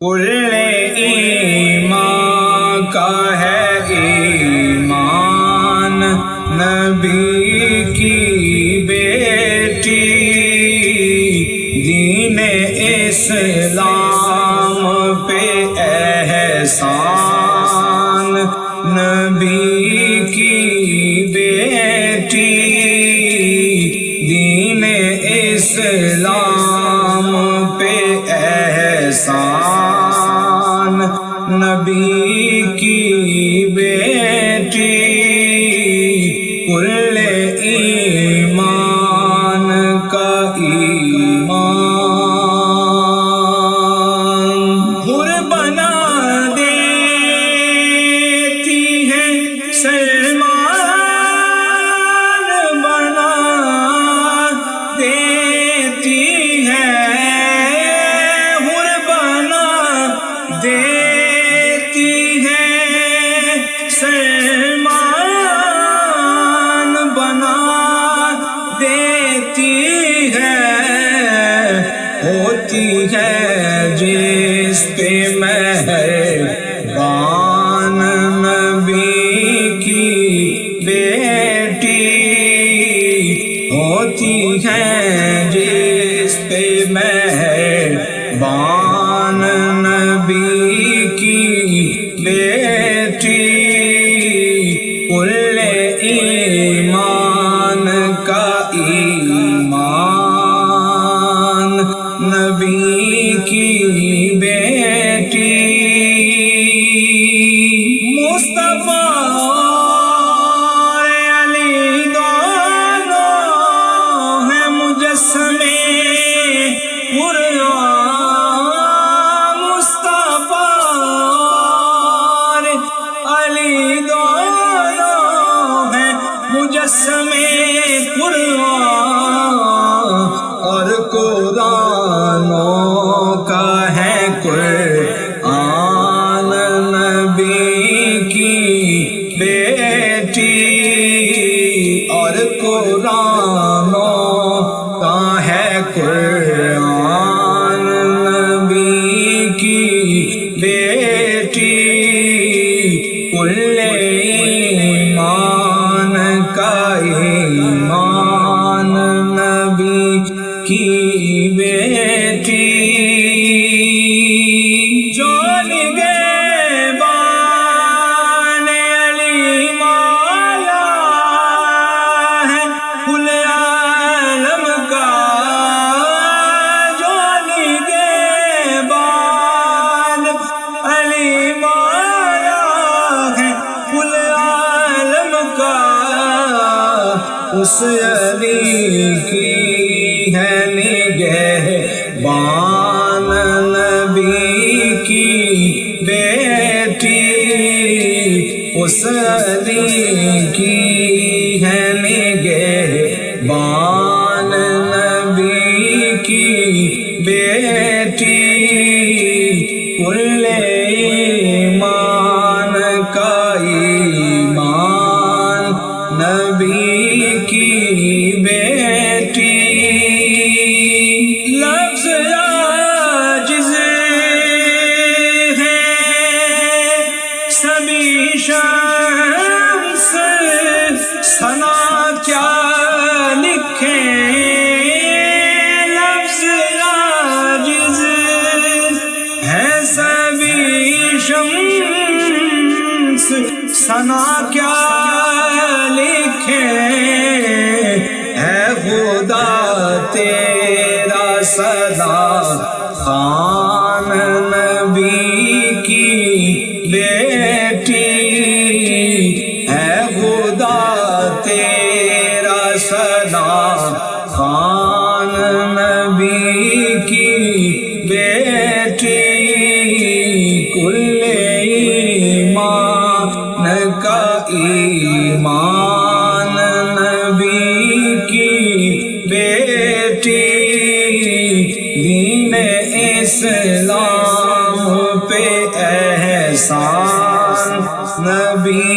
کل ایمان کا ہے ایمان نبی کی بیٹی، دین اسلام پہ احسان نبی کی بیٹی، دین اسلام پہ احسان نبی کی بیٹی، کل ایمان کا ایمان حور بنا دیتی ہے، سلمان بنا دیتی ہے، حور بنا دیتی ہے، سلمان بنا دیتی ہے، ہوتی ہے جس پہ مہربان نبی کی بیٹی، ہوتی ہے جس پہ مہربان نبی کی بیٹی، کل ایمان کا ایمان نبی کی بیٹی، مصطفیٰ اور علی دونوں ہیں مجسمے قرآن، مصطفیٰ اور علی دونوں ہیں مجسمے قرآن، اور قرآنوں کا ہے قرآن نبی کی بیٹی، اور قرآنوں کا ہے قرآن نبی کی بیٹی، کل ایمان کا ایمان نبی کی بیٹی، جو نگہبان علی مولا ہے کل عالم کا، جو نگہبان علی مولا ہے کل عالم کا، اس علی کی ہے نگہبان نبی کی بیٹی، اس علی کی ہے نگہبان نبی کی بیٹی، کل ایمان کا ایمان نبی کی بیٹی، لفظ عاجز ہے سبھی شمس ثنا کیا لکھیں، لفظ عاجز ہے سبھی شمس ثنا کیا لکھیں، ہے خدا تیرا صدا خان نبی کی بیٹی، ہے خدا تیرا صدا خان نبی کی بیٹی، کل ایمان کا ایمان نبی کی بیٹی، دین اسلام پہ احسان نبی